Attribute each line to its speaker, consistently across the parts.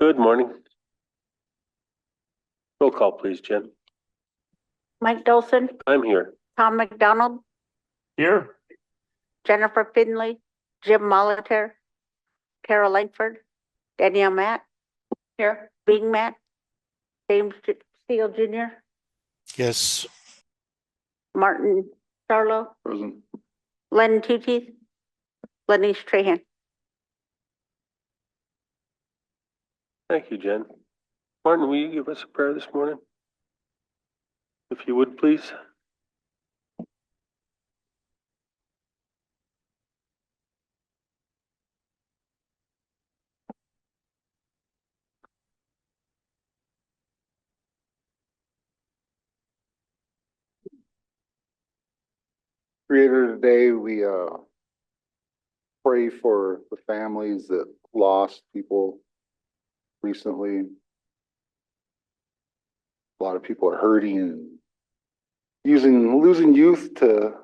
Speaker 1: Good morning. Roll call, please, Jen.
Speaker 2: Mike Dolson,
Speaker 1: I'm here.
Speaker 2: Tom McDonald,
Speaker 1: Here.
Speaker 2: Jennifer Finley, Jim Molitor, Carol Langford, Danielle Matt, here, Bing Matt, James Steele Jr.,
Speaker 3: Yes.
Speaker 2: Martin Sarlo,
Speaker 1: Present.
Speaker 2: Len Tuteeth, Lenny Strahan.
Speaker 1: Thank you, Jen. Martin, will you give us a prayer this morning? If you would, please.
Speaker 4: Creator, today we pray for the families that lost people recently. A lot of people are hurting and losing youth to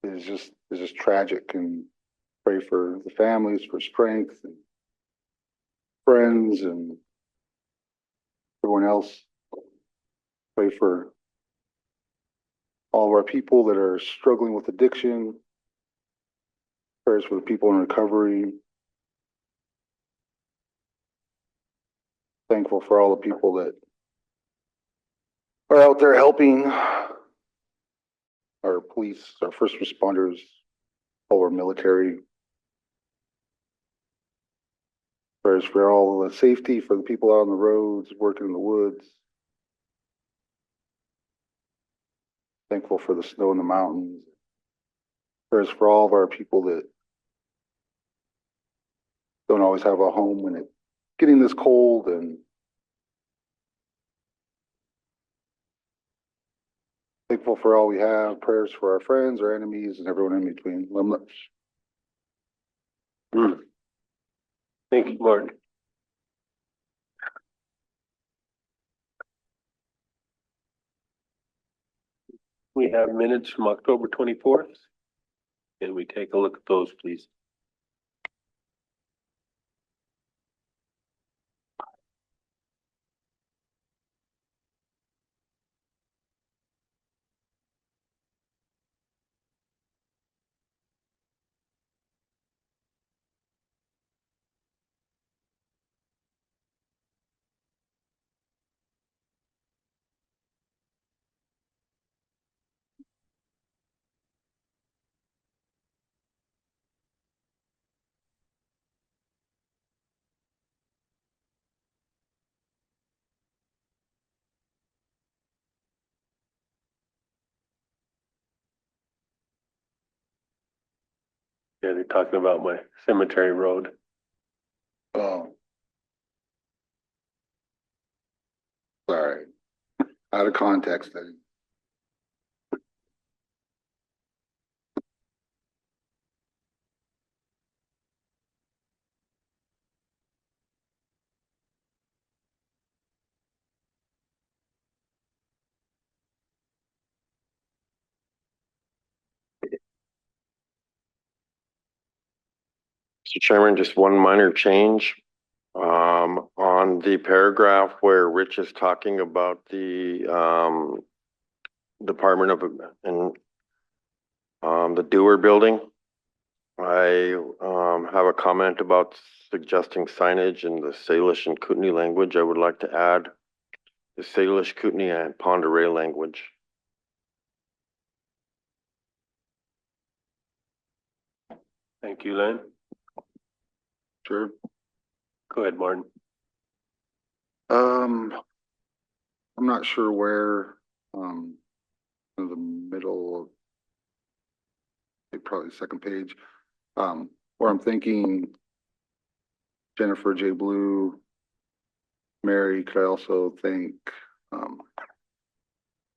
Speaker 4: is just tragic, and pray for the families for strength and friends and everyone else. Pray for all of our people that are struggling with addiction. Prayers for the people in recovery. Thankful for all the people that are out there helping our police, our first responders, all our military. Prayers for all the safety for the people out on the roads, working in the woods. Thankful for the snow in the mountains. Prayers for all of our people that don't always have a home when it's getting this cold, and thankful for all we have. Prayers for our friends, our enemies, and everyone in between.
Speaker 1: Thank you, Martin. We have minutes from October 24th. Can we take a look at those, please? Yeah, they're talking about my cemetery road.
Speaker 4: Oh, sorry. Out of context, I didn't.
Speaker 3: Mr. Chairman, just one minor change. On the paragraph where Rich is talking about the Department of the Dewar building, I have a comment about suggesting signage in the Salish and Kootenai language. I would like to add the Salish, Kootenai, and Pend Oreille language.
Speaker 1: Thank you, Len.
Speaker 4: Sure.
Speaker 1: Go ahead, Martin.
Speaker 4: I'm not sure where, in the middle of, probably the second page, where I'm thinking Jennifer J. Blue, Mary, could I also thank,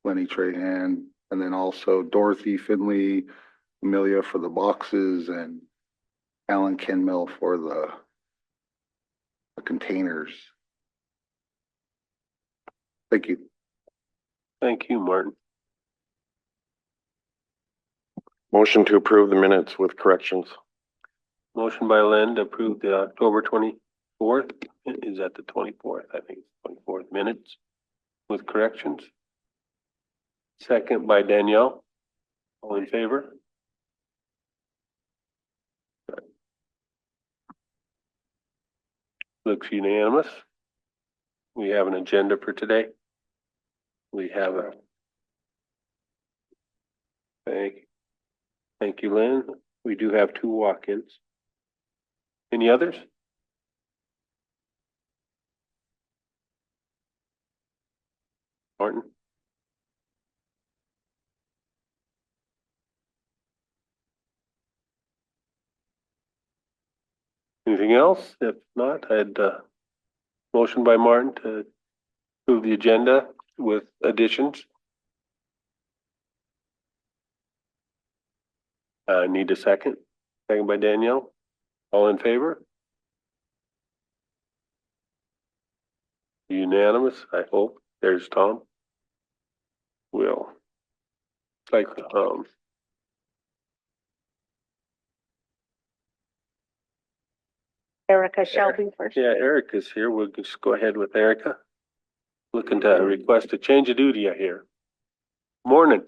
Speaker 4: Lenny Trahan, and then also Dorothy Finley, Amelia for the boxes, and Alan Kenmill for the containers. Thank you.
Speaker 1: Thank you, Martin.
Speaker 3: Motion to approve the minutes with corrections.
Speaker 1: Motion by Len to approve the October 24th. Is that the 24th? I think it's 24th minutes with corrections. Second by Danielle. All in favor? Looks unanimous. We have an agenda for today. We have a thank you, Lynn. We do have 2 walk-ins. Any others? Martin? Anything else? If not, I'd motion by Martin to approve the agenda with additions. Need a second. Second by Danielle. All in favor? Unanimous, I hope. There's Tom. Will. Like,
Speaker 2: Erica Shelby first.
Speaker 1: yeah, Erica's here. We'll just go ahead with Erica. Looking to request a change of duty, I hear. Morning.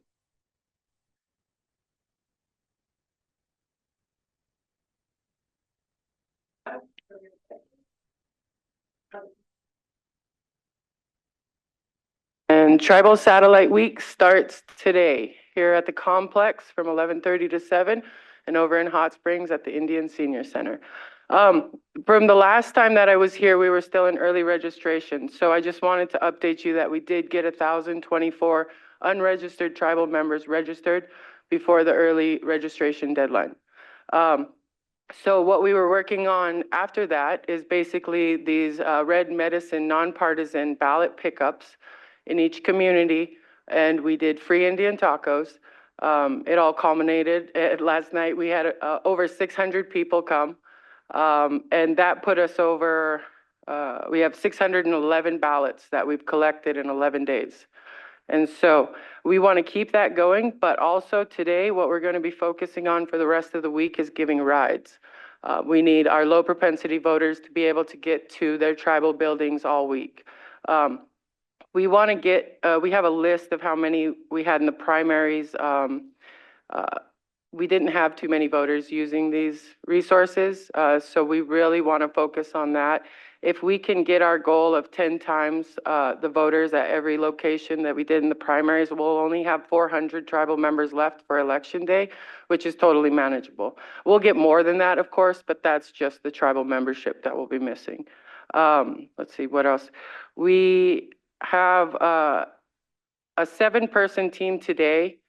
Speaker 5: And Tribal Satellite Week starts today here at the complex from 11:30 to 7 and over in Hot Springs at the Indian Senior Center. From the last time that I was here, we were still in early registration. So I just wanted to update you that we did get 1,024 unregistered tribal members registered before the early registration deadline. So what we were working on after that is basically these red medicine nonpartisan ballot pickups in each community, and we did free Indian tacos. It all culminated last night. We had over 600 people come, and that put us over. We have 611 ballots that we've collected in 11 days. And so we want to keep that going, but also today, what we're going to be focusing on for the rest of the week is giving rides. We need our low propensity voters to be able to get to their tribal buildings all week. We want to get, we have a list of how many we had in the primaries. We didn't have too many voters using these resources, so we really want to focus on that. If we can get our goal of 10 times the voters at every location that we did in the primaries, we'll only have 400 tribal members left for election day, which is totally manageable. We'll get more than that, of course, but that's just the tribal membership that we'll be missing. Let's see, what else? We have a 7-person team today.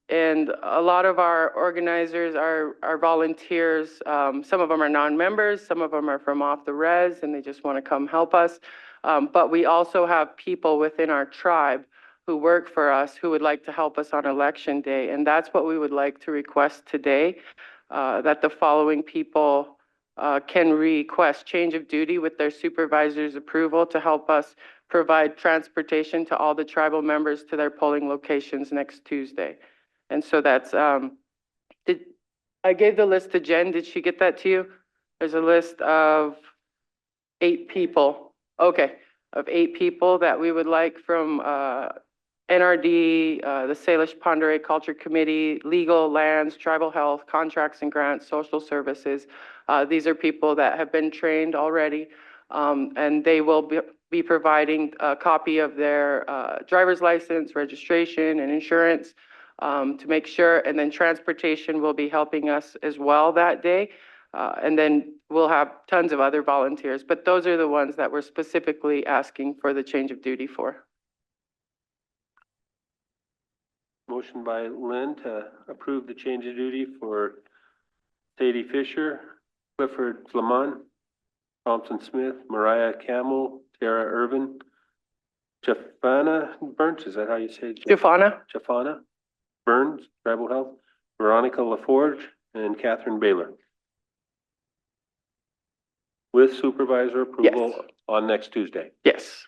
Speaker 5: And a lot of our organizers are volunteers. Some of them are non-members, some of them are from off the res, and they just want to come help us. But we also have people within our tribe who work for us who would like to help us on election day. And that's what we would like to request today, that the following people can request change of duty with their supervisor's approval to help us provide transportation to all the tribal members to their polling locations next Tuesday. And so that's, I gave the list to Jen. Did she get that to you? There's a list of 8 people. Okay, of 8 people that we would like from NRD, the Salish Pend Oreille Culture Committee, Legal, Lands, Tribal Health, Contracts and Grants, Social Services. These are people that have been trained already, and they will be providing a copy of their driver's license, registration, and insurance. To make sure, and then transportation will be helping us as well that day. And then we'll have tons of other volunteers, but those are the ones that we're specifically asking for the change of duty for.
Speaker 1: Motion by Lynn to approve the change of duty for Sadie Fisher, Clifford Flamon, Thompson Smith, Mariah Camel, Tara Irvin, Jafana Burns, is that how you say it?
Speaker 5: Jafana?
Speaker 1: Jafana Burns, Tribal Health, Veronica LaForge, and Catherine Baylor. With supervisor approval on next Tuesday.
Speaker 5: Yes.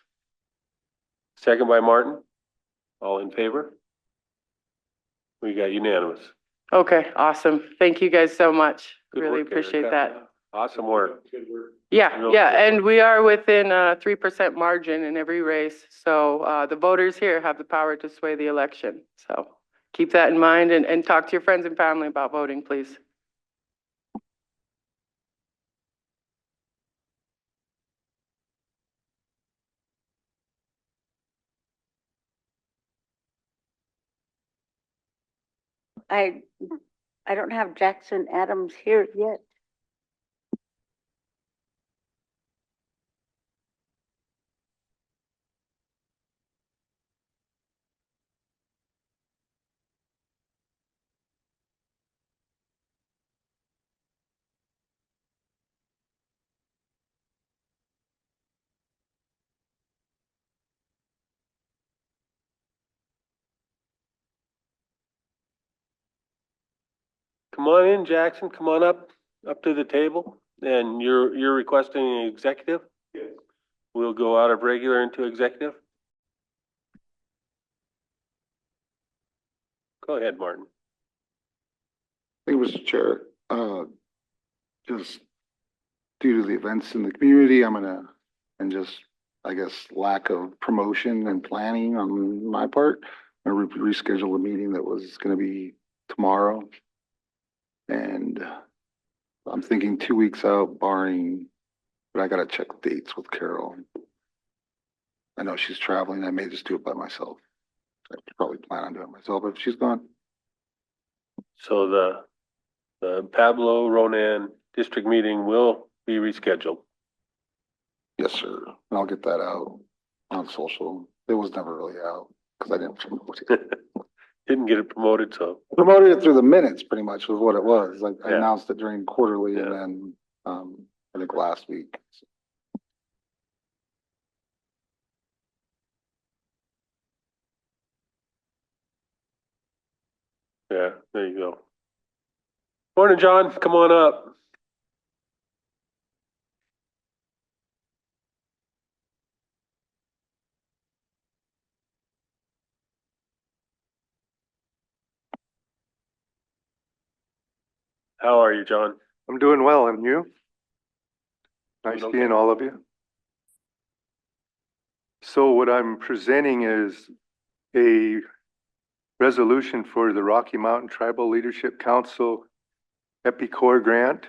Speaker 1: Second by Martin. All in favor? We got unanimous.
Speaker 5: Okay, awesome. Thank you guys so much.
Speaker 1: Good
Speaker 5: Really
Speaker 1: work,
Speaker 5: appreciate
Speaker 1: Erica.
Speaker 5: that.
Speaker 1: Awesome work.
Speaker 5: Yeah,
Speaker 1: Real
Speaker 5: yeah,
Speaker 1: good
Speaker 5: and
Speaker 1: work.
Speaker 5: we are within a 3% margin in every race. So the voters here have the power to sway the election. So keep that in mind and talk to your friends and family about voting, please.
Speaker 2: I, I don't have Jackson Adams here yet.
Speaker 1: Come on in, Jackson. Come on up to the table. And you're requesting an executive? Yes. We'll go out of regular into executive. Go ahead, Martin.
Speaker 4: Thank you, Mr. Chair. Just due to the events in the community, and just, I guess, lack of promotion and planning on my part, I rescheduled a meeting that was gonna be tomorrow. And I'm thinking 2 weeks out barring, but I gotta check dates with Carol. I know she's traveling. I may just do it by myself. I could probably plan on doing it myself if she's gone.
Speaker 1: So the Pablo Ronan district meeting will be rescheduled.
Speaker 4: Yes, sir. And I'll get that out on social. It was never really out because I didn't promote it.
Speaker 1: Didn't get it promoted, so
Speaker 4: Promoted it through the minutes pretty much was what it was. Like I
Speaker 1: Yeah.
Speaker 4: announced it during quarterly and
Speaker 1: Yeah.
Speaker 4: then, I think last week.
Speaker 1: yeah, there you go. Morning, John. Come on up. How are you, John?
Speaker 6: I'm doing well, and you? Nice
Speaker 1: Doing
Speaker 6: seeing
Speaker 1: okay.
Speaker 6: all of you. So what I'm presenting is a resolution for the Rocky Mountain Tribal Leadership Council EpiCore grant.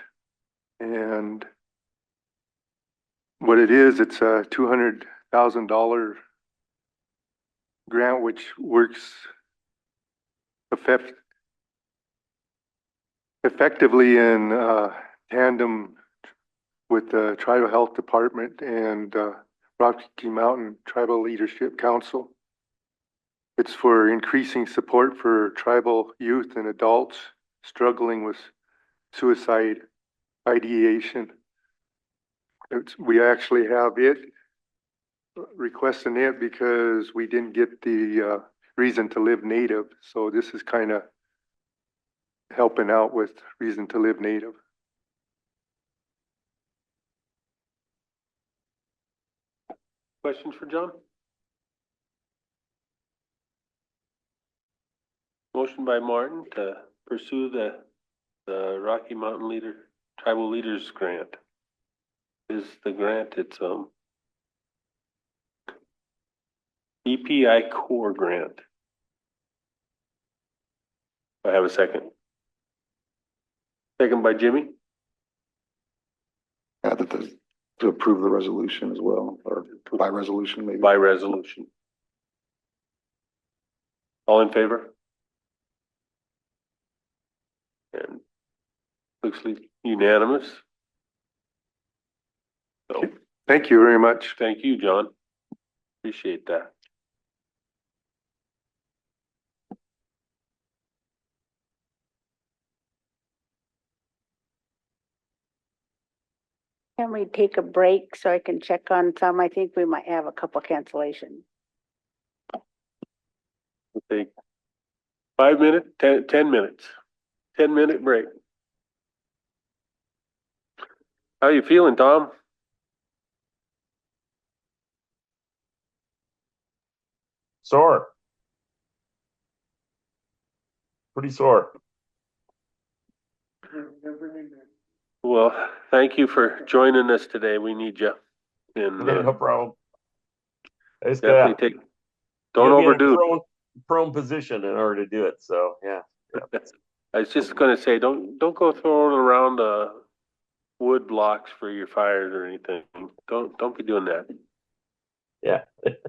Speaker 6: And what it is, it's a $200,000 grant which works effectively in tandem with the Tribal Health Department and Rocky Mountain Tribal Leadership Council. It's for increasing support for tribal youth and adults struggling with suicide ideation. We actually have it, requesting it because we didn't get the Reason to Live Native. So this is kind of helping out with Reason to Live Native.
Speaker 1: Questions for John? Motion by Martin to pursue the Rocky Mountain Tribal Leaders Grant. Is the grant, it's EPI Core Grant. I have a second. Second by Jimmy.
Speaker 4: Add that to approve the resolution as well, or by resolution maybe.
Speaker 1: By resolution. All in favor? And looks like unanimous. So,
Speaker 6: Thank you very much.
Speaker 1: thank you, John. Appreciate that.
Speaker 2: Can we take a break so I can check on some? I think we might have a couple cancellations.
Speaker 1: We'll take 5 minutes, 10 minutes, 10-minute break. How you feeling, Tom?
Speaker 7: Sore. Pretty sore.
Speaker 1: Well, thank you for joining us today. We need you. And
Speaker 7: Yeah, no problem. I just
Speaker 1: definitely
Speaker 7: gotta,
Speaker 1: take,
Speaker 7: you
Speaker 1: don't
Speaker 7: gotta be in a
Speaker 1: overdo it.
Speaker 7: prone position in order to do it, so, yeah.
Speaker 1: I was just gonna say, don't go throwing around, wood blocks for your fires or anything. Don't be doing that.
Speaker 7: Yeah. It's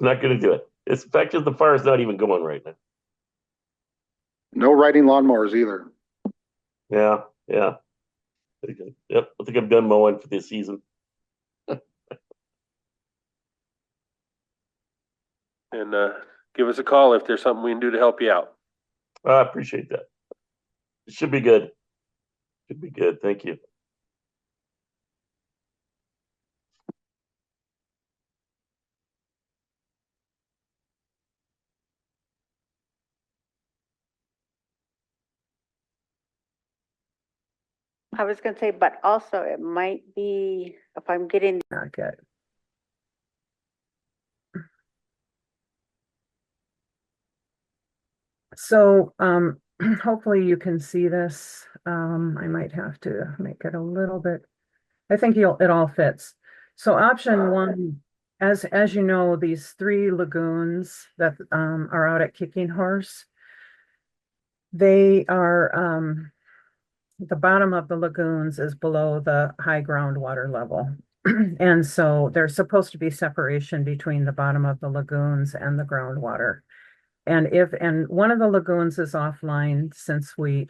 Speaker 7: not gonna do it. It's in fact, just the fire's not even going right now.
Speaker 4: No riding lawnmowers either.
Speaker 7: Yeah, yeah. Yep, I think I'm done mowing for this season.
Speaker 1: And, give us a call if there's something we can do to help you out.
Speaker 7: I appreciate that. It should be good. Should be good. Thank you.
Speaker 2: I was gonna say, but also it might be, if I'm getting. Not good. So, hopefully you can see this. I might have to make it a little bit, I think it all fits. So option one, as you know, these three lagoons that, are out at Kicking Horse, they are, the bottom of the lagoons is below the high groundwater level. And so there's supposed to be separation between the bottom of the lagoons and the groundwater. And one of the lagoons is offline. Since we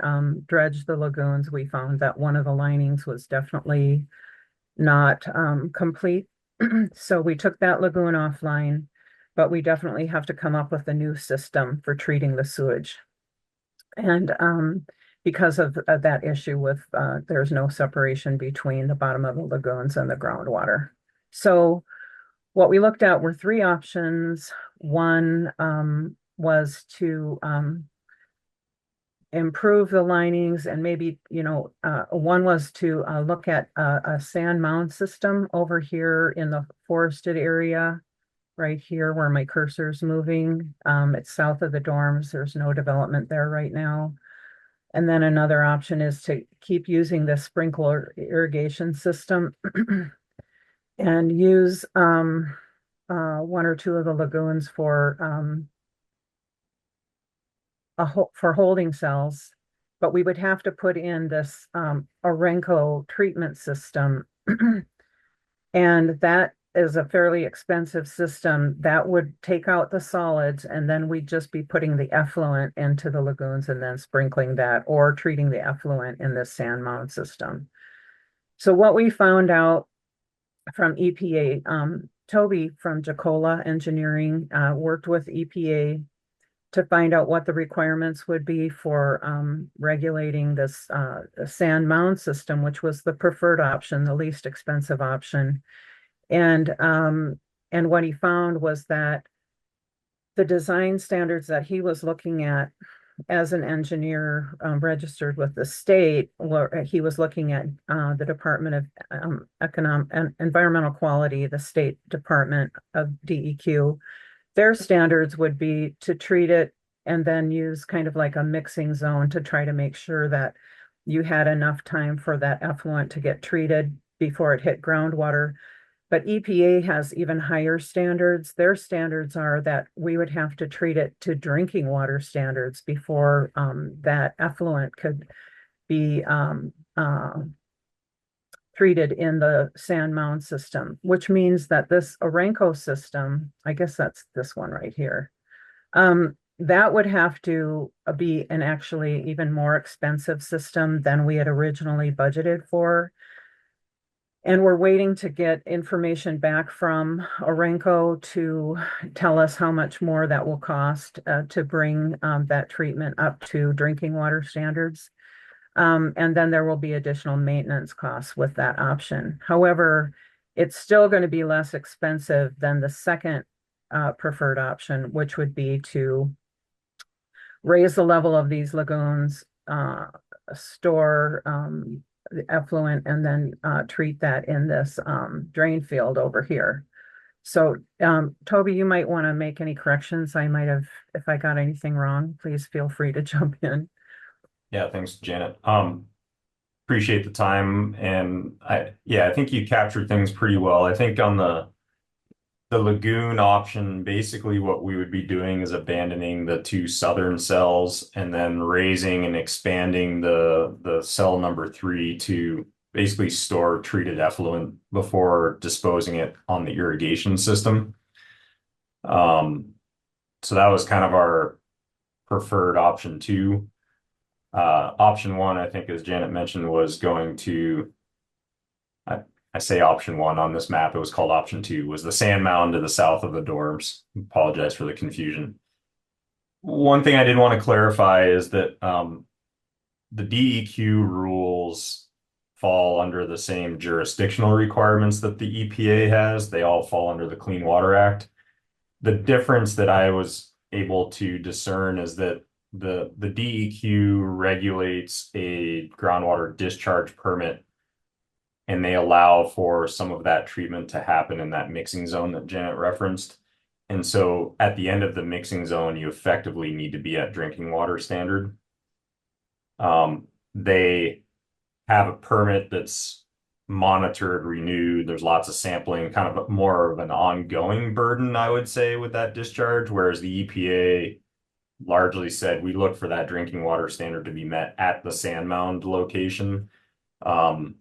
Speaker 2: dredged the lagoons, we found that one of the linings was definitely not complete. So we took that lagoon offline, but we definitely have to come up with a new system for treating the sewage. And because of that issue with there's no separation between the bottom of the lagoons and the groundwater. So what we looked at were three options. One was to improve the linings, and maybe, one was to look at a sand mound system over here in the forested area, right here where my cursor's moving. It's south of the dorms. There's no development there right now. And then another option is to keep using the sprinkler irrigation system and use one or two of the lagoons for for holding cells. But we would have to put in this Orenco treatment system. And that is a fairly expensive system that would take out the solids, and then we'd just be putting the effluent into the lagoons and then sprinkling that, or treating the effluent in this sand mound system. So what we found out from EPA, Toby from Jacola Engineering worked with EPA to find out what the requirements would be for regulating this sand mound system, which was the preferred option, the least expensive option. And what he found was that the design standards that he was looking at as an engineer registered with the state, he was looking at the Department of Economic and Environmental Quality, the State Department of DEQ. Their standards would be to treat it and then use kind of like a mixing zone to try to make sure that you had enough time for that effluent to get treated before it hit groundwater. But EPA has even higher standards. Their standards are that we would have to treat it to drinking water standards before that effluent could be treated in the sand mound system, which means that this Orenco system, I guess that's this one right here, that would have to be an actually even more expensive system than we had originally budgeted for. And we're waiting to get information back from Orenco to tell us how much more that will cost to bring that treatment up to drinking water standards. And then there will be additional maintenance costs with that option. However, it's still going to be less expensive than the second preferred option, which would be to raise the level of these lagoons, store the effluent, and then treat that in this drain field over here. So, Toby, you might want to make any corrections. I might have, if I got anything wrong, please feel free to jump in.
Speaker 8: Yeah, thanks, Janet. appreciate the time, and I think you captured things pretty well. I think on the lagoon option, basically what we would be doing is abandoning the two southern cells and then raising and expanding the cell number 3 to basically store treated effluent before disposing it on the irrigation system. So that was kind of our preferred option 2. Option 1, I think, as Janet mentioned, was going to, I say option 1 on this map, it was called option 2, was the sand mound to the south of the dorms. Apologize for the confusion. One thing I did want to clarify is that the DEQ rules fall under the same jurisdictional requirements that the EPA has. They all fall under the Clean Water Act. The difference that I was able to discern is that the DEQ regulates a groundwater discharge permit, and they allow for some of that treatment to happen in that mixing zone that Janet referenced. And so at the end of the mixing zone, you effectively need to be at drinking water standard. They have a permit that's monitored, renewed. There's lots of sampling, kind of more of an ongoing burden, I would say, with that discharge, whereas the EPA largely said we look for that drinking water standard to be met at the sand mound location. And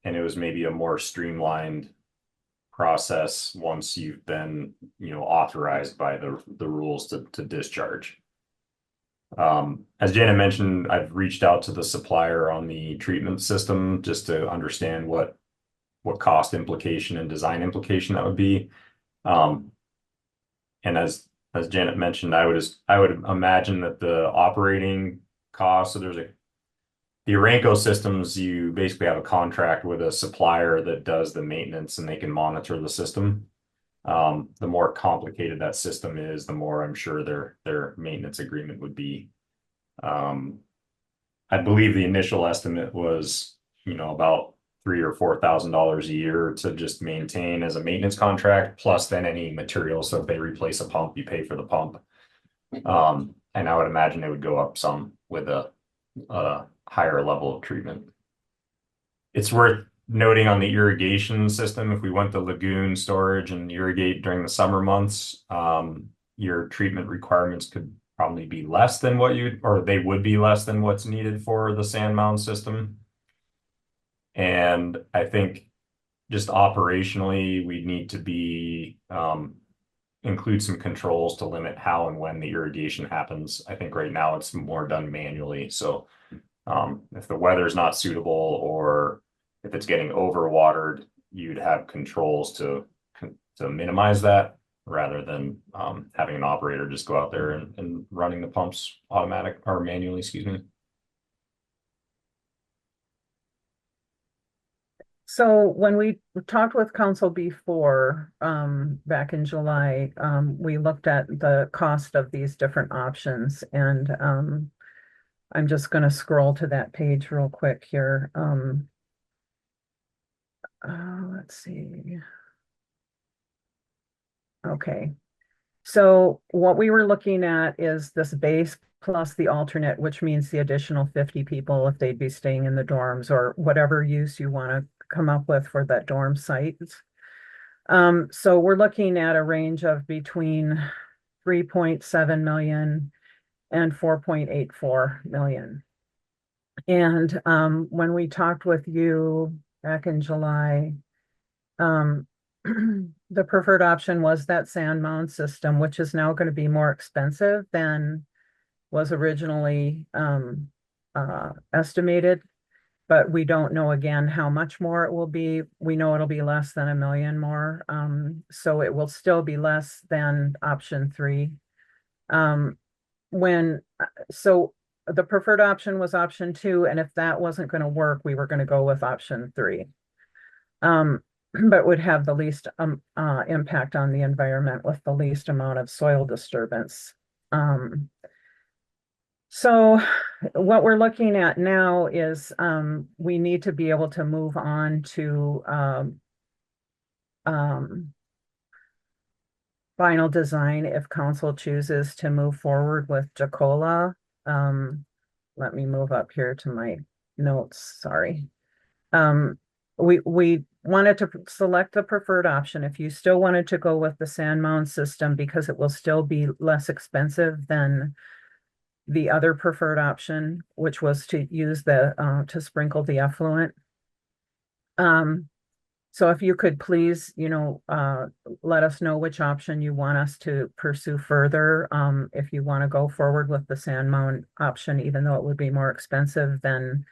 Speaker 8: it was maybe a more streamlined process once you've been, authorized by the rules to discharge. As Janet mentioned, I've reached out to the supplier on the treatment system just to understand what cost implication and design implication that would be. And as Janet mentioned, I would imagine that the operating costs, so the Aranco systems, you basically have a contract with a supplier that does the maintenance and they can monitor the system. The more complicated that system is, the more I'm sure their maintenance agreement would be. I believe the initial estimate was, about $3,000 or $4,000 a year to just maintain as a maintenance contract, plus then any materials. So if they replace a pump, you pay for the pump. And I would imagine it would go up some with a higher level of treatment. It's worth noting on the irrigation system, if we went to lagoon storage and irrigate during the summer months, your treatment requirements could probably be less than they would be less than what's needed for the sand mound system. And I think just operationally, we need to include some controls to limit how and when the irrigation happens. I think right now it's more done manually. So if the weather's not suitable or if it's getting overwatered, you'd have controls to minimize that rather than having an operator just go out there and running the pumps automatic or manually, excuse me.
Speaker 2: So when we talked with council before, back in July, we looked at the cost of these different options, and I'm just going to scroll to that page real quick here. Let's see. Okay. So what we were looking at is this base plus the alternate, which means the additional 50 people if they'd be staying in the dorms or whatever use you want to come up with for that dorm site. So we're looking at a range of between 3.7 million and 4.84 million. And when we talked with you back in July, the preferred option was that sand mound system, which is now going to be more expensive than was originally estimated. But we don't know again how much more it will be. We know it'll be less than $1 million more. So it will still be less than option 3. So the preferred option was option 2, and if that wasn't going to work, we were going to go with option 3. But would have the least impact on the environment with the least amount of soil disturbance. So what we're looking at now is we need to be able to move on to final design if council chooses to move forward with Jacola. Let me move up here to my notes, sorry. we wanted to select the preferred option. If you still wanted to go with the sand mound system, because it will still be less expensive than the other preferred option, which was to use to sprinkle the effluent. So if you could please, let us know which option you want us to pursue further. If you want to go forward with the sand mound option, even though it would be more expensive, then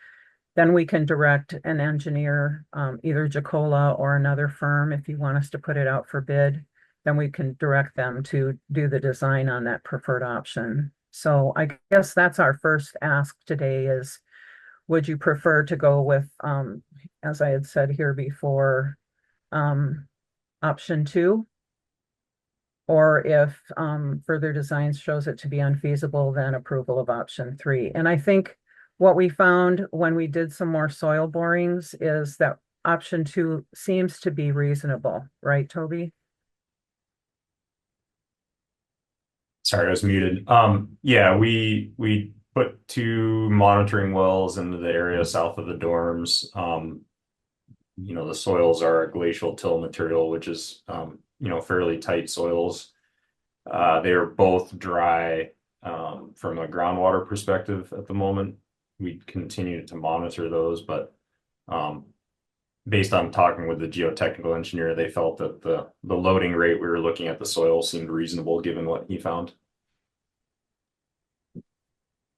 Speaker 2: we can direct an engineer, either Jacola or another firm. If you want us to put it out for bid, then we can direct them to do the design on that preferred option. So I guess that's our first ask today is, would you prefer to go with, as I had said here before, option 2? Or if further designs shows it to be unfeasible, then approval of option 3. And I think what we found when we did some more soil borings is that option 2 seems to be reasonable, right, Toby?
Speaker 8: Sorry, I was muted. Yeah, we put 2 monitoring wells into the area south of the dorms. The soils are glacial till material, which is fairly tight soils. They are both dry from a groundwater perspective at the moment. We continue to monitor those, but based on talking with the geotechnical engineer, they felt that the loading rate we were looking at the soil seemed reasonable given what he found.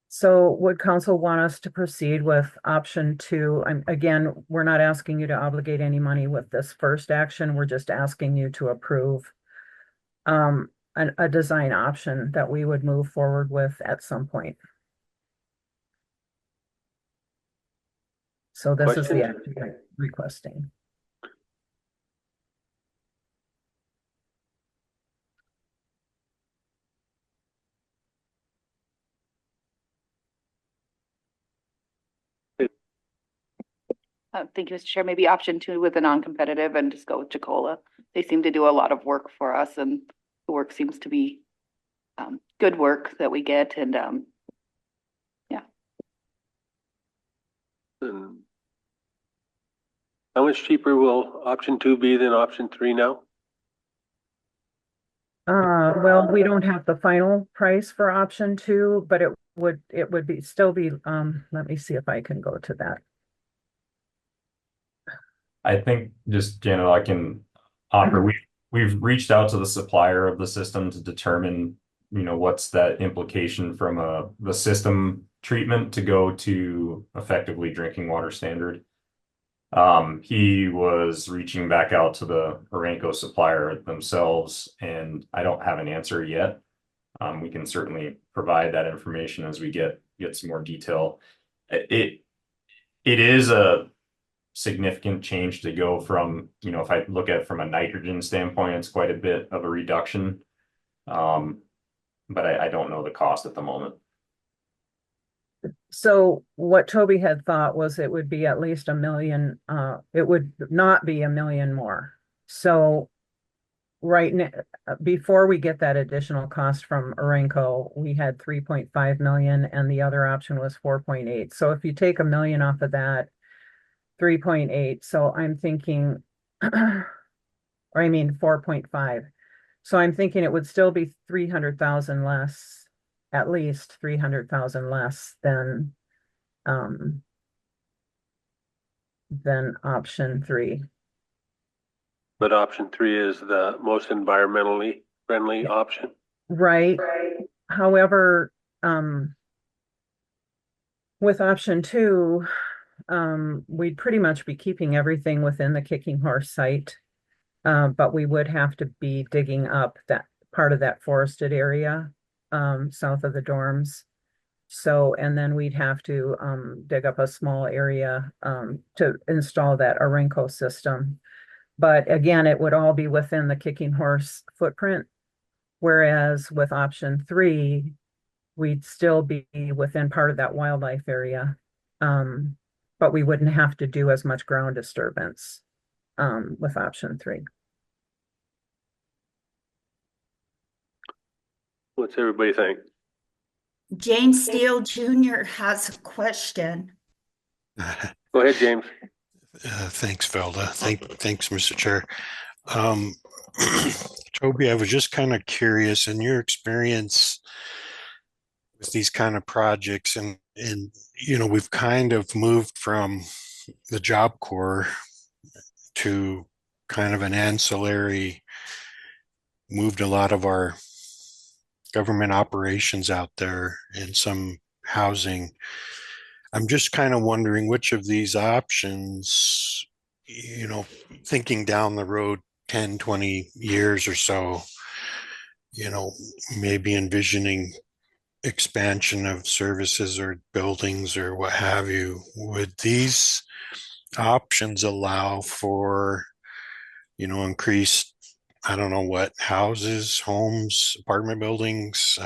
Speaker 2: So would council want us to proceed with option 2? Again, we're not asking you to obligate any money with this first action. We're just asking you to approve a design option that we would move forward with at some point. So this is the
Speaker 1: Question?
Speaker 2: action I'm requesting.
Speaker 9: Thank you, Mr. Chair. Maybe option 2 with a non-competitive and just go with Jacola. They seem to do a lot of work for us and the work seems to be good work that we get and yeah.
Speaker 1: And how much cheaper will option 2 be than option 3 now?
Speaker 2: Well, we don't have the final price for option 2, but it would still be, let me see if I can go to that.
Speaker 8: I think just, I can offer, we've reached out to the supplier of the system to determine, what's that implication from the system treatment to go to effectively drinking water standard. He was reaching back out to the Orenco supplier themselves, and I don't have an answer yet. We can certainly provide that information as we get some more detail. It is a significant change to go from, if I look at it from a nitrogen standpoint, it's quite a bit of a reduction. But I don't know the cost at the moment.
Speaker 2: So what Toby had thought was it would be at least $1 million. It would not be $1 million more. So right now, before we get that additional cost from Orenco, we had 3.5 million and the other option was 4.8. So if you take $1 million off of that, 3.8. So I'm thinking, or I mean 4.5. So I'm thinking it would still be 300,000 less, at least 300,000 less than option 3.
Speaker 1: But option 3 is the most environmentally friendly option.
Speaker 2: Right. However, with option 2, we'd pretty much be keeping everything within the Kicking Horse site. But we would have to be digging up that part of that forested area south of the dorms. So, and then we'd have to dig up a small area to install that Orenco system. But again, it would all be within the Kicking Horse footprint. Whereas with option 3, we'd still be within part of that wildlife area. But we wouldn't have to do as much ground disturbance with option 3.
Speaker 1: What's everybody think?
Speaker 10: James Steele Jr. has a question.
Speaker 1: Go ahead, James.
Speaker 10: Thanks, Velda. Thanks, Mr. Chair. Um, Toby, I was just kind of curious in your experience with these kind of projects and we've kind of moved from the Job Corps to kind of an ancillary, moved a lot of our government operations out there and some housing. I'm just kind of wondering which of these options, thinking down the road 10, 20 years or so, you know, maybe envisioning expansion of services or buildings or what have you, would these options allow for, increased, I don't know what, houses, homes, apartment buildings,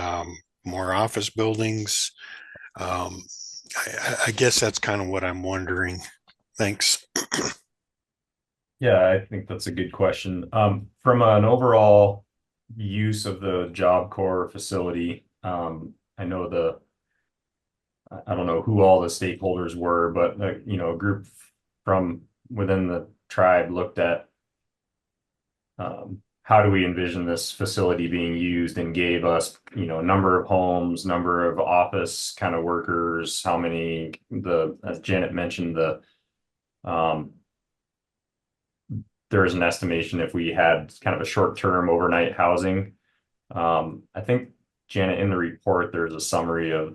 Speaker 10: more office buildings? Um, I guess that's kind of what I'm wondering. Thanks.
Speaker 8: Yeah, I think that's a good question. From an overall use of the Job Corps facility, I know I don't know who all the stakeholders were, but a group from within the tribe looked at how do we envision this facility being used and gave us, number of homes, number of office kind of workers, how many, as Janet mentioned, there's an estimation if we had kind of a short-term overnight housing. I think, Janet, in the report, there's a summary of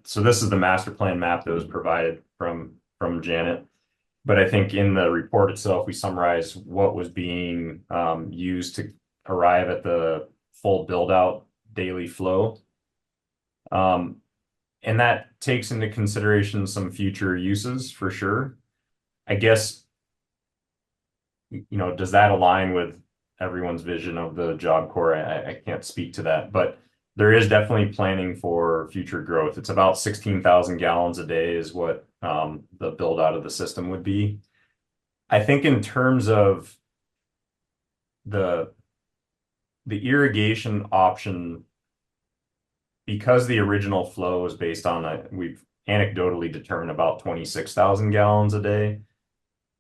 Speaker 8: so this is the master plan map that was provided from Janet. But I think in the report itself, we summarize what was being used to arrive at the full build-out daily flow. And that takes into consideration some future uses for sure. I guess, does that align with everyone's vision of the Job Corps? I can't speak to that, but there is definitely planning for future growth. It's about 16,000 gallons a day is what the build out of the system would be. I think in terms of the irrigation option, because the original flow is based on we've anecdotally determined about 26,000 gallons a day.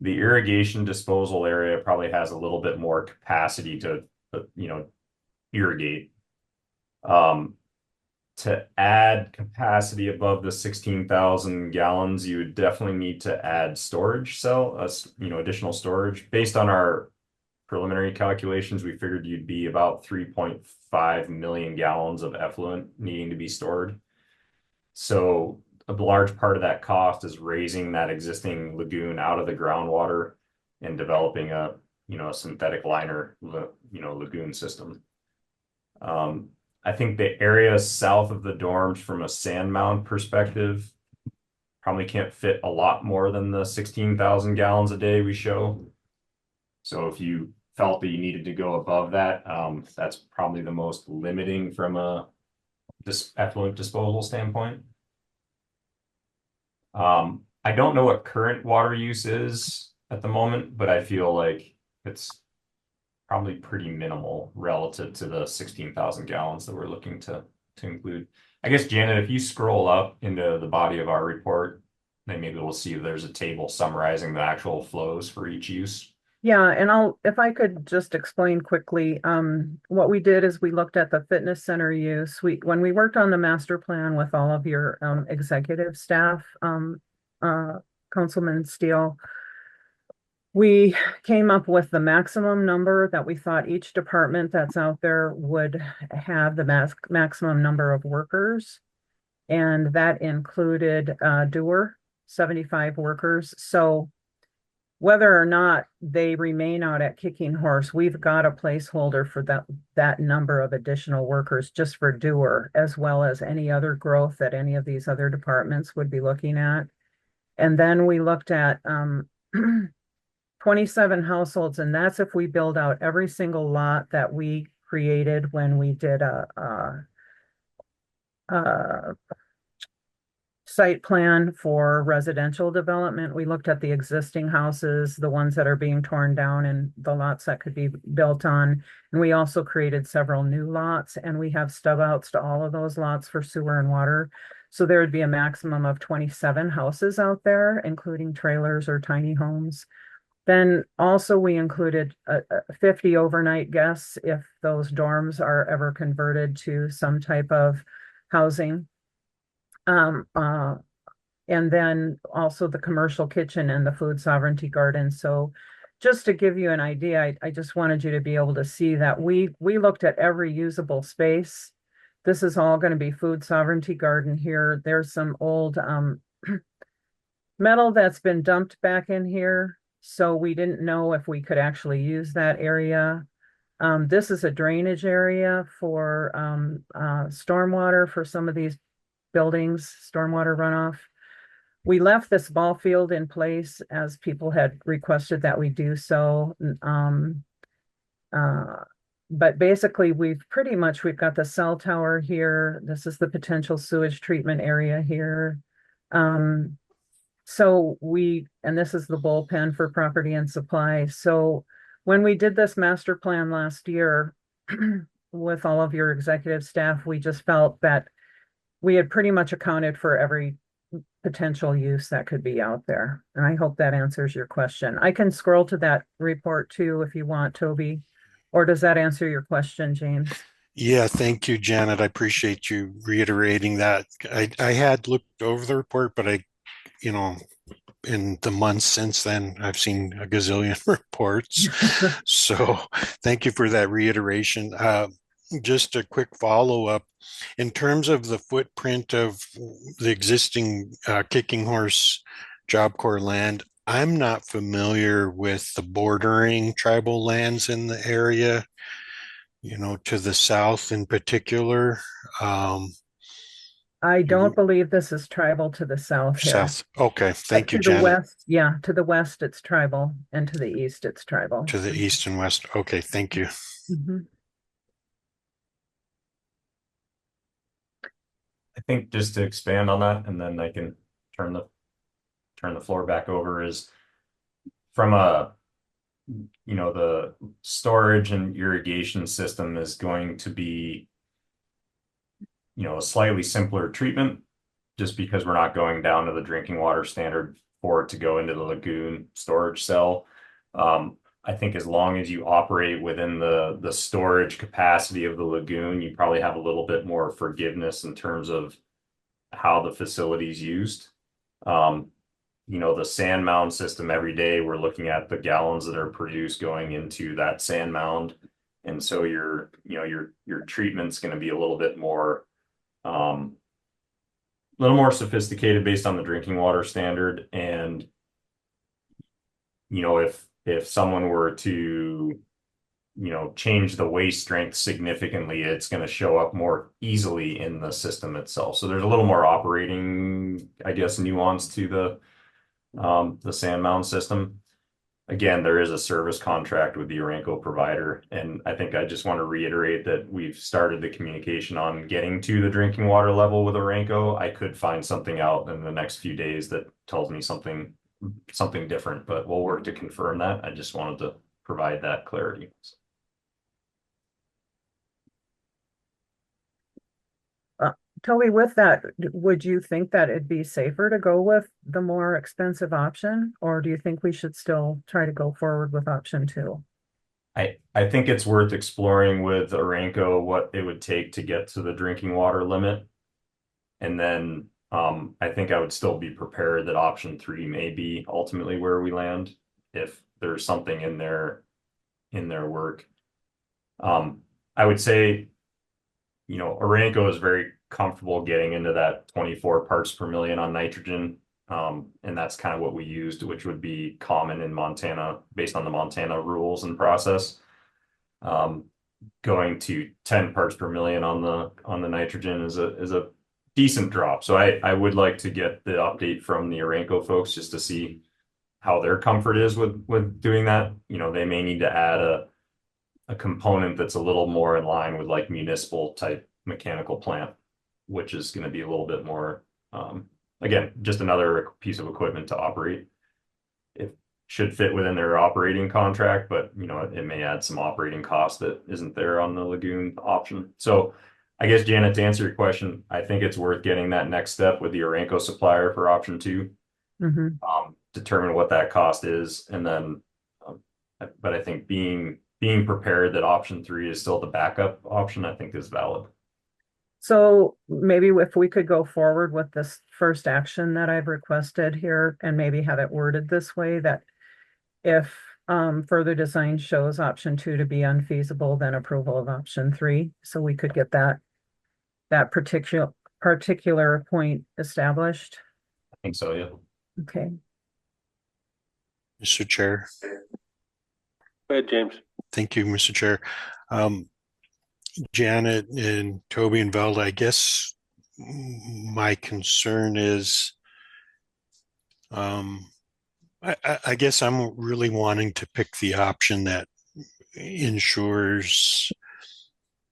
Speaker 8: The irrigation disposal area probably has a little bit more capacity to, irrigate. To add capacity above the 16,000 gallons, you would definitely need to add additional storage. Based on our preliminary calculations, we figured you'd be about 3.5 million gallons of effluent needing to be stored. So a large part of that cost is raising that existing lagoon out of the groundwater and developing a synthetic liner, lagoon system. I think the area south of the dorms from a sand mound perspective probably can't fit a lot more than the 16,000 gallons a day we show. So if you felt that you needed to go above that, that's probably the most limiting from a effluent disposal standpoint. I don't know what current water use is at the moment, but I feel like it's probably pretty minimal relative to the 16,000 gallons that we're looking to include. I guess, Janet, if you scroll up into the body of our report, then maybe we'll see if there's a table summarizing the actual flows for each use.
Speaker 2: Yeah, and if I could just explain quickly, what we did is we looked at the fitness center use. When we worked on the master plan with all of your executive staff, Councilman Steele, we came up with the maximum number that we thought each department that's out there would have the maximum number of workers. And that included Dewar, 75 workers. So whether or not they remain out at Kicking Horse, we've got a placeholder for that number of additional workers just for Dewar, as well as any other growth that any of these other departments would be looking at. And then we looked at 27 households, and that's if we build out every single lot that we created when we did a site plan for residential development. We looked at the existing houses, the ones that are being torn down and the lots that could be built on. And we also created several new lots, and we have stub outs to all of those lots for sewer and water. So there would be a maximum of 27 houses out there, including trailers or tiny homes. Then also we included 50 overnight guests if those dorms are ever converted to some type of housing. Um, uh, and then also the commercial kitchen and the food sovereignty garden. So just to give you an idea, I just wanted you to be able to see that we looked at every usable space. This is all going to be food sovereignty garden here. There's some old metal that's been dumped back in here. So we didn't know if we could actually use that area. This is a drainage area for stormwater for some of these buildings, stormwater runoff. We left this ball field in place as people had requested that we do so. But basically we've got the cell tower here. This is the potential sewage treatment area here. And this is the bullpen for property and supply. So when we did this master plan last year with all of your executive staff, we just felt that we had pretty much accounted for every potential use that could be out there. And I hope that answers your question. I can scroll to that report too if you want, Toby. Or does that answer your question, James?
Speaker 10: Yeah, thank you, Janet. I appreciate you reiterating that. I had looked over the report, but in the months since then, I've seen a gazillion reports. So thank you for that reiteration. Just a quick follow-up. In terms of the footprint of the existing Kicking Horse Job Corps land, I'm not familiar with the bordering tribal lands in the area, to the south in particular.
Speaker 2: I don't believe this is tribal to the south here.
Speaker 10: South. Okay, thank you,
Speaker 2: To the
Speaker 10: Janet.
Speaker 2: west, yeah, to the west it's tribal, and to the east it's tribal.
Speaker 10: To the east and west. Okay, thank you.
Speaker 2: Mhm.
Speaker 8: I think just to expand on that, and then I can turn the floor back over, is from the storage and irrigation system is going to be, a slightly simpler treatment, just because we're not going down to the drinking water standard for it to go into the lagoon storage cell. I think as long as you operate within the storage capacity of the lagoon, you probably have a little bit more forgiveness in terms of how the facility is used. The sand mound system, every day we're looking at the gallons that are produced going into that sand mound. And so your treatment's going to be a little bit more, sophisticated based on the drinking water standard. And, if someone were to, change the waste strength significantly, it's going to show up more easily in the system itself. So there's a little more operating, I guess, nuance to the sand mound system. Again, there is a service contract with the Urenco provider, and I think I just want to reiterate that we've started the communication on getting to the drinking water level with Urenco. I could find something out in the next few days that tells me something different, but we'll work to confirm that. I just wanted to provide that clarity.
Speaker 2: Toby, with that, would you think that it'd be safer to go with the more expensive option, or do you think we should still try to go forward with option 2?
Speaker 8: I think it's worth exploring with Urenco what it would take to get to the drinking water limit. And then I think I would still be prepared that option 3 may be ultimately where we land if there's something in their work. I would say, Urenco is very comfortable getting into that 24 parts per million on nitrogen. And that's kind of what we used, which would be common in Montana based on the Montana rules and process. Going to 10 parts per million on the nitrogen is a decent drop. So I would like to get the update from the Urenco folks just to see how their comfort is with doing that. They may need to add a component that's a little more in line with like municipal type mechanical plant, which is going to be a little bit more, again, just another piece of equipment to operate. It should fit within their operating contract, but it may add some operating cost that isn't there on the lagoon option. So I guess Janet, to answer your question, I think it's worth getting that next step with the Orenco supplier for option two.
Speaker 2: Mhm.
Speaker 8: Determine what that cost is, and then, but I think being prepared that option three is still the backup option, I think is valid.
Speaker 2: So maybe if we could go forward with this first action that I've requested here and maybe have it worded this way that if further design shows option two to be unfeasible, then approval of option three. So we could get that particular point established.
Speaker 8: I think so, yeah.
Speaker 2: Okay.
Speaker 10: Mr. Chair.
Speaker 1: Go ahead, James.
Speaker 10: Thank you, Mr. Chair. Janet and Toby and Velda, I guess my concern is, I guess I'm really wanting to pick the option that ensures,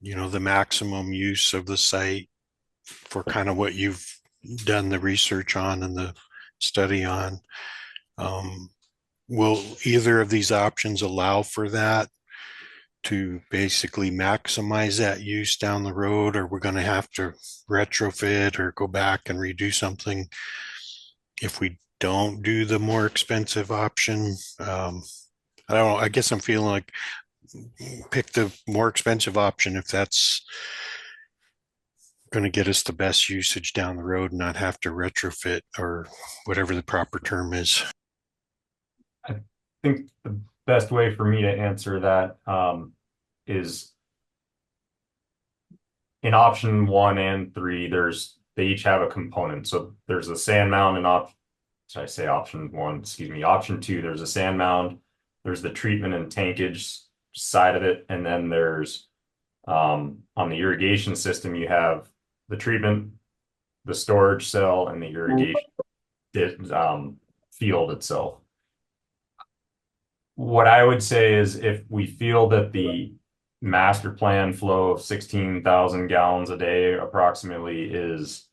Speaker 10: the maximum use of the site for kind of what you've done the research on and the study on. Will either of these options allow for that, to basically maximize that use down the road, or we're going to have to retrofit or go back and redo something if we don't do the more expensive option? I don't know. I guess I'm feeling like pick the more expensive option if that's going to get us the best usage down the road and not have to retrofit or whatever the proper term is.
Speaker 8: I think the best way for me to answer that is in option one and three, they each have a component. So there's a sand mound and should I say option one, excuse me, option two, there's a sand mound, there's the treatment and tankage side of it, and then there's on the irrigation system, you have the treatment, the storage cell, and the irrigation field itself. What I would say is if we feel that the master plan flow of 16,000 gallons a day approximately is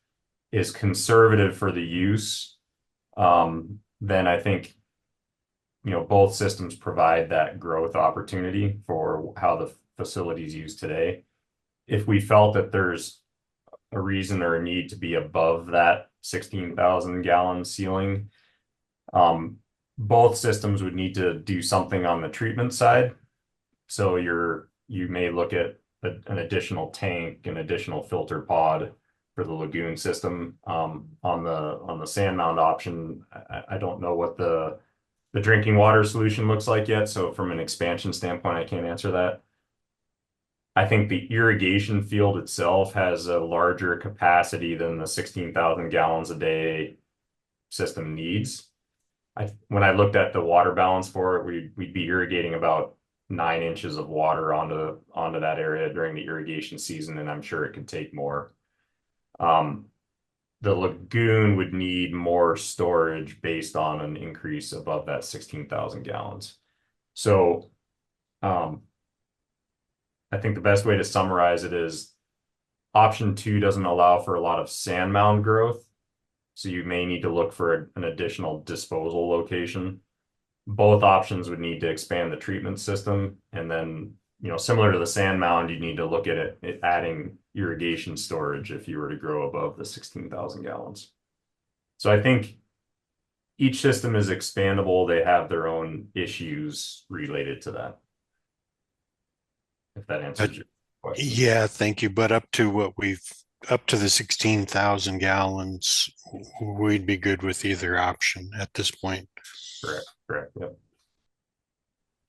Speaker 8: conservative for the use, then I think both systems provide that growth opportunity for how the facilities used today. If we felt that there's a reason or a need to be above that 16,000 gallon ceiling, both systems would need to do something on the treatment side. So you may look at an additional tank, an additional filter pod for the lagoon system. On the sand mound option, I don't know what the drinking water solution looks like yet. So from an expansion standpoint, I can't answer that. I think the irrigation field itself has a larger capacity than the 16,000 gallons a day system needs. When I looked at the water balance for it, we'd be irrigating about 9 inches of water onto that area during the irrigation season, and I'm sure it could take more. The lagoon would need more storage based on an increase above that 16,000 gallons. So I think the best way to summarize it is option two doesn't allow for a lot of sand mound growth. So you may need to look for an additional disposal location. Both options would need to expand the treatment system. And then, similar to the sand mound, you need to look at it adding irrigation storage if you were to grow above the 16,000 gallons. So I think each system is expandable. They have their own issues related to that. If that answers your question.
Speaker 10: Yeah, thank you. But up to the 16,000 gallons, we'd be good with either option at this point.
Speaker 8: Correct. Yep.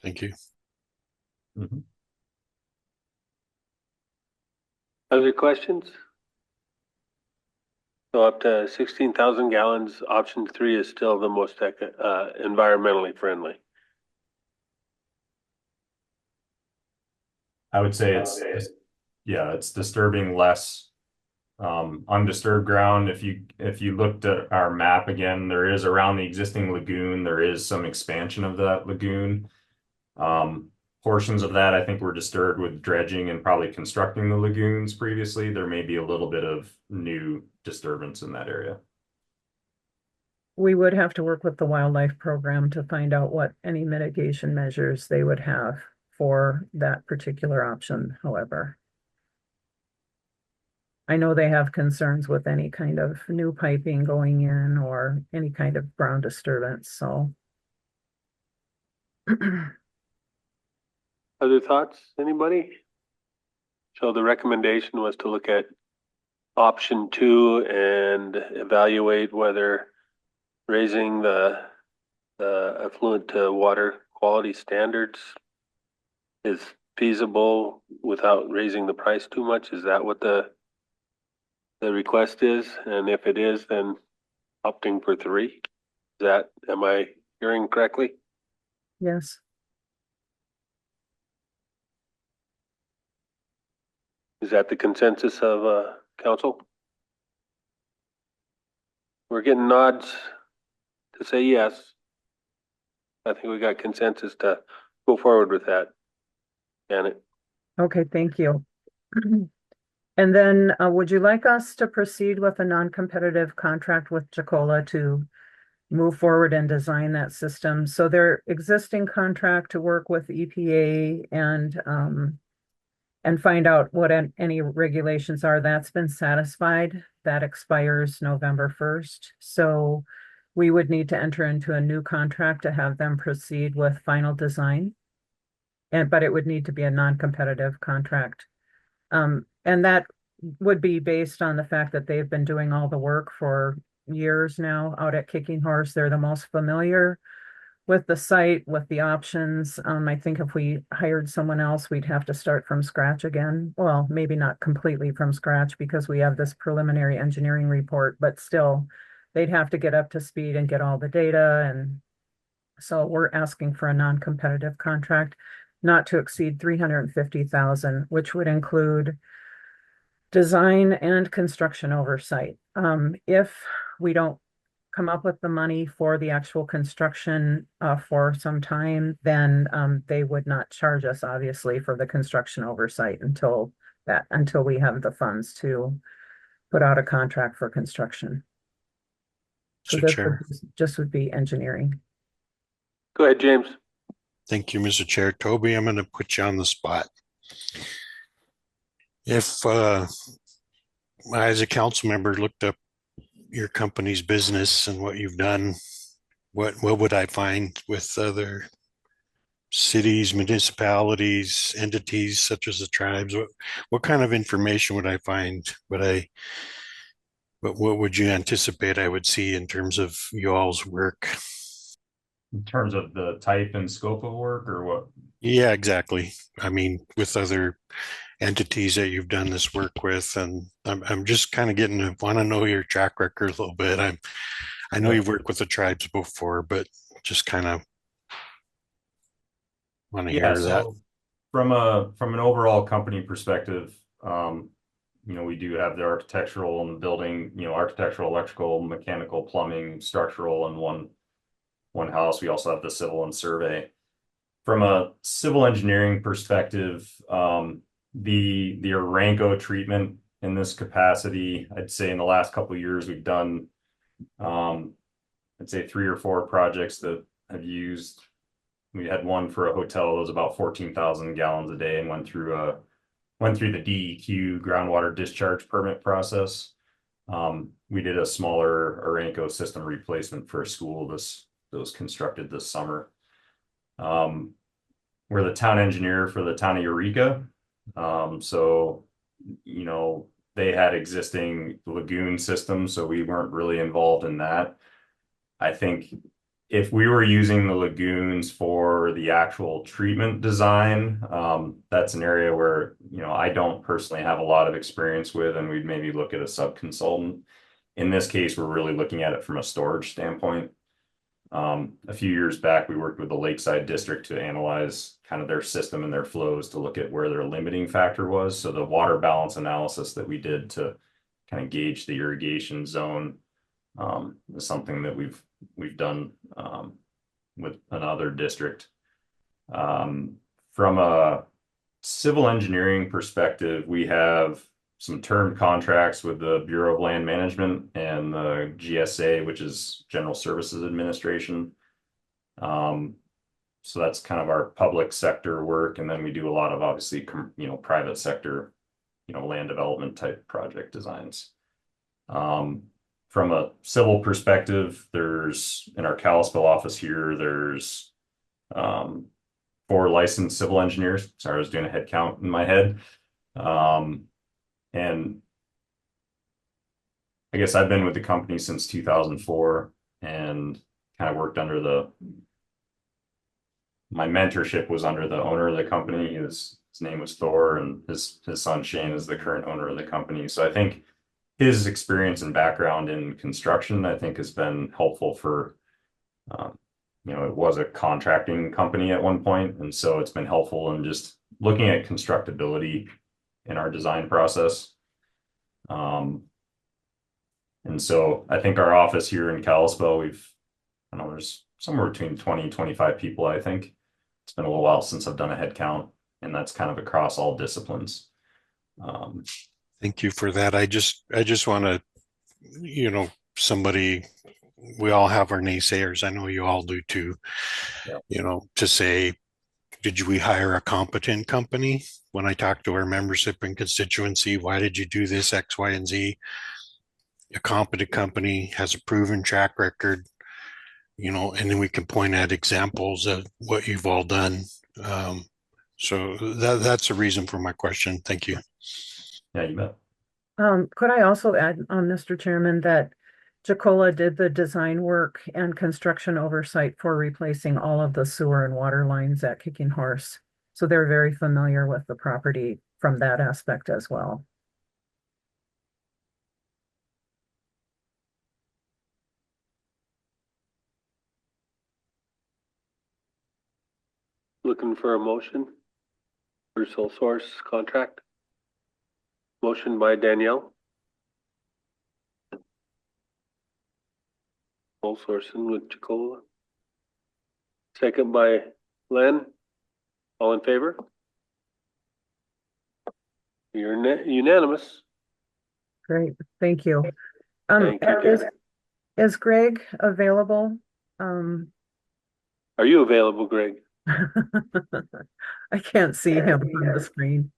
Speaker 10: Thank you.
Speaker 8: Mm-hmm.
Speaker 1: Other questions? So up to 16,000 gallons, option three is still the most environmentally friendly.
Speaker 8: I would say it's disturbing less undisturbed ground. If you looked at our map again, there is around the existing lagoon, there is some expansion of that lagoon. Portions of that I think were disturbed with dredging and probably constructing the lagoons previously. There may be a little bit of new disturbance in that area.
Speaker 2: We would have to work with the wildlife program to find out what any mitigation measures they would have for that particular option, however. I know they have concerns with any kind of new piping going in or any kind of ground disturbance, so.
Speaker 1: Other thoughts, anybody? So the recommendation was to look at option 2 and evaluate whether raising the effluent to water quality standards is feasible without raising the price too much. Is that what the request is? And if it is, then opting for 3? Is that, am I hearing correctly?
Speaker 2: Yes,
Speaker 1: Is that the consensus of council? We're getting nods to say yes. I think we got consensus to go forward with that. Janet?
Speaker 2: okay, thank you. And then, would you like us to proceed with a non-competitive contract with Jacola to move forward and design that system? So their existing contract to work with EPA and find out what any regulations are, that's been satisfied. That expires November 1st. So we would need to enter into a new contract to have them proceed with final design. But it would need to be a non-competitive contract. And that would be based on the fact that they've been doing all the work for years now out at Kicking Horse. They're the most familiar with the site, with the options. I think if we hired someone else, we'd have to start from scratch again. Well, maybe not completely from scratch because we have this preliminary engineering report, but still they'd have to get up to speed and get all the data. And so we're asking for a non-competitive contract not to exceed 350,000, which would include design and construction oversight. If we don't come up with the money for the actual construction for some time, then they would not charge us, obviously, for the construction oversight until we have the funds to put out a contract for construction. So
Speaker 10: Mr.
Speaker 2: this
Speaker 10: Chair.
Speaker 2: just would be engineering.
Speaker 1: Go ahead, James.
Speaker 10: Thank you, Mr. Chair. Toby, I'm going to put you on the spot. If I, as a council member, looked up your company's business and what you've done, what would I find with other cities, municipalities, entities such as the tribes? What kind of information would I find? What would you anticipate I would see in terms of you all's work?
Speaker 8: In terms of the type and scope of work or what?
Speaker 10: Yeah, exactly. I mean, with other entities that you've done this work with, and I'm just kind of getting to want to know your track record a little bit. I know you've worked with the tribes before, but just kind of want to
Speaker 8: Yeah,
Speaker 10: hear that.
Speaker 8: so from an overall company perspective, we do have the architectural and the building, architectural, electrical, mechanical, plumbing, structural in one house. We also have the civil and survey. From a civil engineering perspective, the Aranco treatment in this capacity, I'd say in the last couple of years, we've done, I'd say 3 or 4 projects that have used. We had one for a hotel that was about 14,000 gallons a day and went through the DEQ groundwater discharge permit process. We did a smaller Aranco system replacement for a school that was constructed this summer. We're the town engineer for the town of Eureka. So, they had existing lagoon systems, so we weren't really involved in that. I think if we were using the lagoons for the actual treatment design, that's an area where, I don't personally have a lot of experience with, and we'd maybe look at a sub-consultant. In this case, we're really looking at it from a storage standpoint. A few years back, we worked with the Lakeside District to analyze kind of their system and their flows to look at where their limiting factor was. So the water balance analysis that we did to kind of gauge the irrigation zone is something that we've done with another district. From a civil engineering perspective, we have some term contracts with the Bureau of Land Management and the GSA, which is General Services Administration. So that's kind of our public sector work. And then we do a lot of, obviously, private sector land development type project designs. From a civil perspective, there's in our Kalispell office here, there's 4 licensed civil engineers. Sorry, I was doing a head count in my head. And I guess I've been with the company since 2004 and kind of worked under my mentorship was under the owner of the company. His name was Thor, and his son Shane is the current owner of the company. So I think his experience and background in construction, I think, has been helpful for, it was a contracting company at one point, and so it's been helpful in just looking at constructability in our design process. And so I think our office here in Kalispell, I don't know, there's somewhere between 20 and 25 people, I think. It's been a little while since I've done a head count, and that's kind of across all disciplines.
Speaker 10: Thank you for that. I just want to, somebody, we all have our naysayers. I know you all do too.
Speaker 8: Yeah.
Speaker 10: To say, did we hire a competent company? When I talk to our membership and constituency, why did you do this, X, Y, and Z? A competent company has a proven track record, and then we can point at examples of what you've all done. So that's the reason for my question. Thank you.
Speaker 8: Yeah, you bet.
Speaker 2: Could I also add, Mr. Chairman, that Jacola did the design work and construction oversight for replacing all of the sewer and water lines at Kicking Horse. So they're very familiar with the property from that aspect as well.
Speaker 1: Looking for a motion for sole source contract. Motion by Danielle. Sole sourcing with Jacola. Second by Len. All in favor? You're unanimous.
Speaker 2: Great, thank you.
Speaker 1: Thank you.
Speaker 2: Is Greg available?
Speaker 1: Are you available, Greg?
Speaker 2: I can't see him from the screen.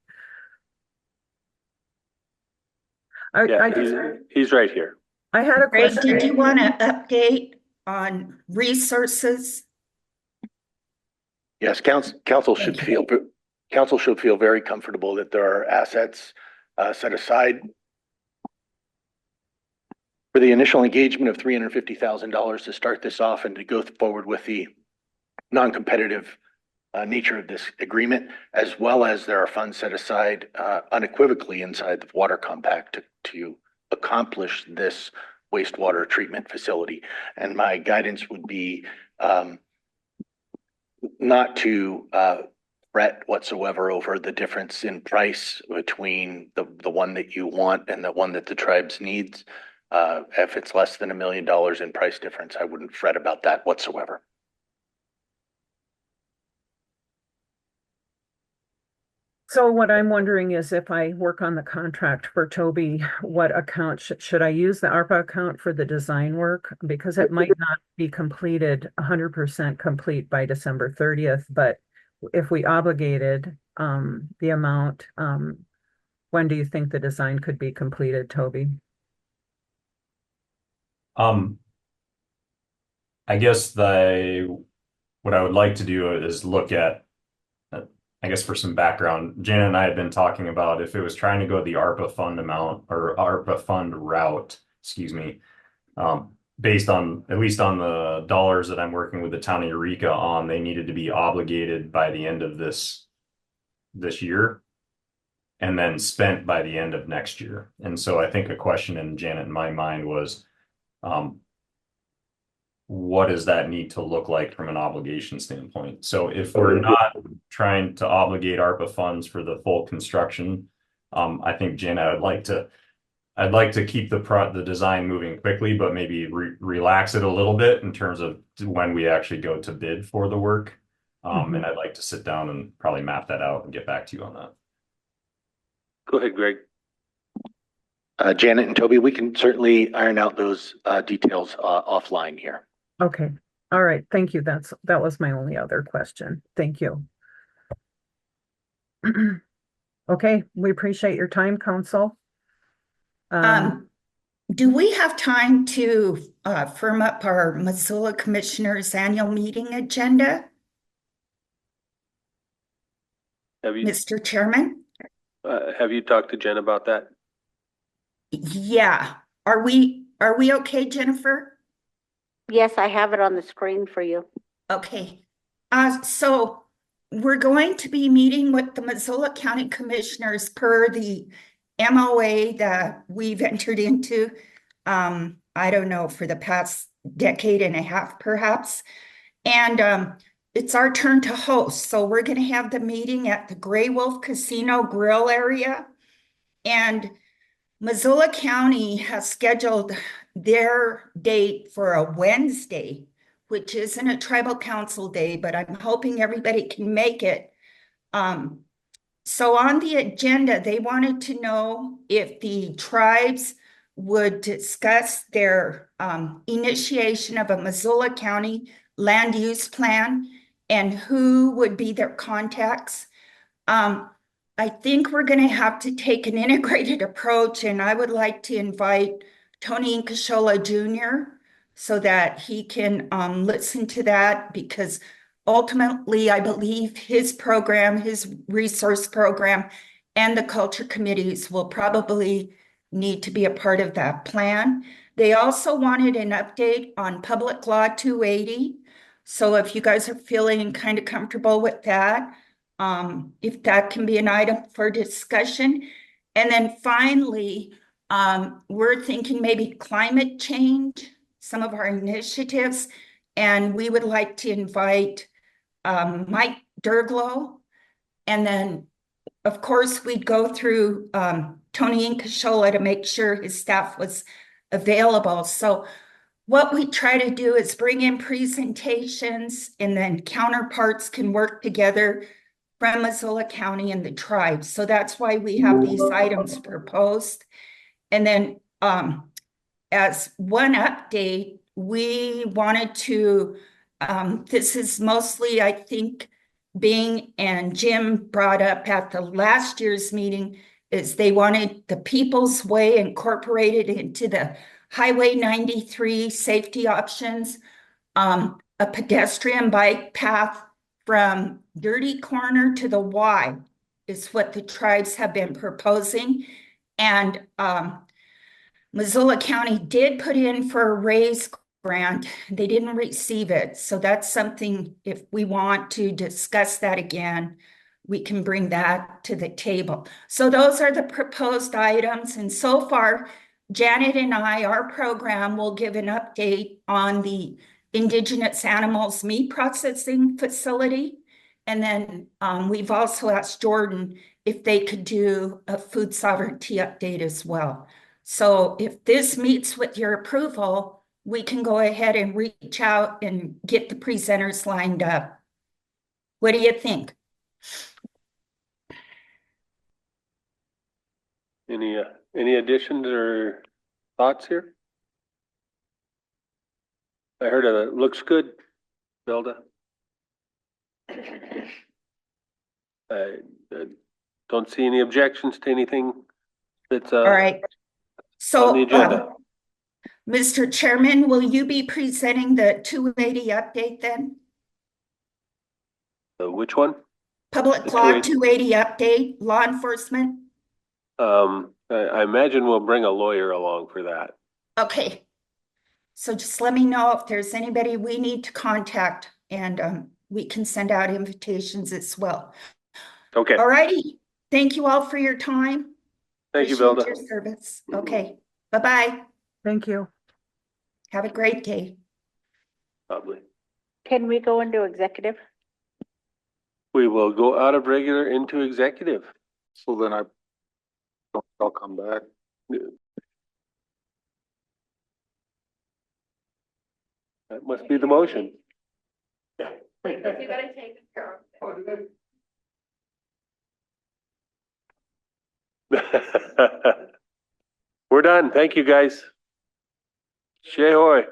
Speaker 1: He's right here.
Speaker 2: I had a
Speaker 11: Greg,
Speaker 2: question.
Speaker 11: did you want to update on resources?
Speaker 12: Yes, council should feel very comfortable that there are assets set aside for the initial engagement of $350,000 to start this off and to go forward with the non-competitive nature of this agreement, as well as there are funds set aside unequivocally inside the water compact to accomplish this wastewater treatment facility. And my guidance would be not to fret whatsoever over the difference in price between the one that you want and the one that the tribes needs. If it's less than $1 million in price difference, I wouldn't fret about that whatsoever.
Speaker 2: So what I'm wondering is if I work on the contract for Toby, what account should I use the ARPA account for the design work? Because it might not be completed 100% complete by December 30th, but if we obligated the amount, when do you think the design could be completed, Toby?
Speaker 8: I guess what I would like to do is look at, I guess for some background, Janet and I had been talking about if it was trying to go the ARPA fund amount or ARPA fund route, excuse me, based on, at least on the dollars that I'm working with the town of Eureka on, they needed to be obligated by the end of this year and then spent by the end of next year. And so I think a question in Janet and my mind was, what does that need to look like from an obligation standpoint? So if we're not trying to obligate ARPA funds for the full construction, I think, Janet, I'd like to keep the design moving quickly, but maybe relax it a little bit in terms of when we actually go to bid for the work. And I'd like to sit down and probably map that out and get back to you on that.
Speaker 1: Go ahead, Greg.
Speaker 12: Janet and Toby, we can certainly iron out those details offline here.
Speaker 2: Okay. All right. Thank you. That was my only other question. Thank you. Okay, we appreciate your time, council.
Speaker 11: Do we have time to firm up our Missoula Commissioners Annual Meeting agenda, Mr. Chairman?
Speaker 1: Have you talked to Jen about that?
Speaker 11: Yeah. Are we okay, Jennifer?
Speaker 13: Yes, I have it on the screen for you.
Speaker 11: Okay. So we're going to be meeting with the Missoula County Commissioners per the MOA that we've entered into, I don't know, for the past decade and a half, perhaps. And it's our turn to host. So we're going to have the meeting at the Gray Wolf Casino Grill area. And Missoula County has scheduled their date for a Wednesday, which isn't a tribal council day, but I'm hoping everybody can make it. So on the agenda, they wanted to know if the tribes would discuss their initiation of a Missoula County land use plan and who would be their contacts. I think we're going to have to take an integrated approach, and I would like to invite Tony Incashola Jr. so that he can listen to that, because ultimately, I believe his program, his resource program, and the culture committees will probably need to be a part of that plan. They also wanted an update on Public Law 280. So if you guys are feeling kind of comfortable with that, if that can be an item for discussion. And then finally, we're thinking maybe climate change, some of our initiatives, and we would like to invite Mike Derglow. And then, of course, we'd go through Tony Incashola to make sure his staff was available. So what we try to do is bring in presentations, and then counterparts can work together from Missoula County and the tribes. So that's why we have these items proposed. And then as one update, we wanted to, this is mostly, I think, Bing and Jim brought up at the last year's meeting, is they wanted the People's Way incorporated into the Highway 93 safety options, a pedestrian bike path from Dirty Corner to the Y is what the tribes have been proposing. And Missoula County did put in for a raise grant. They didn't receive it. So that's something, if we want to discuss that again, we can bring that to the table. So those are the proposed items. And so far, Janet and I, our program will give an update on the Indigenous Animals Meat Processing Facility. And then we've also asked Jordan if they could do a food sovereignty update as well. So if this meets with your approval, we can go ahead and reach out and get the presenters lined up. What do you think?
Speaker 1: Any additions or thoughts here? I heard it looks good, Belda. I don't see any objections to anything that's
Speaker 11: All right. So
Speaker 1: on the agenda.
Speaker 11: Mr. Chairman, will you be presenting the 280 update then?
Speaker 1: Which one?
Speaker 11: Public
Speaker 1: The
Speaker 11: Law
Speaker 1: 280
Speaker 11: 280 update, law enforcement?
Speaker 1: I imagine we'll bring a lawyer along for that.
Speaker 11: Okay. So just let me know if there's anybody we need to contact, and we can send out invitations as well.
Speaker 1: Okay.
Speaker 11: All righty. Thank you all for your time.
Speaker 1: Thank you,
Speaker 11: Appreciate
Speaker 1: Belda.
Speaker 11: your service. Okay. Bye-bye.
Speaker 2: Thank you.
Speaker 11: Have a great day.
Speaker 1: Probably.
Speaker 13: Can we go into executive?
Speaker 1: We will go out of regular into executive.
Speaker 4: So then I'll come back.
Speaker 1: That must be the motion.
Speaker 9: You gotta take care of
Speaker 1: We're done. Thank you, guys. Shehoy.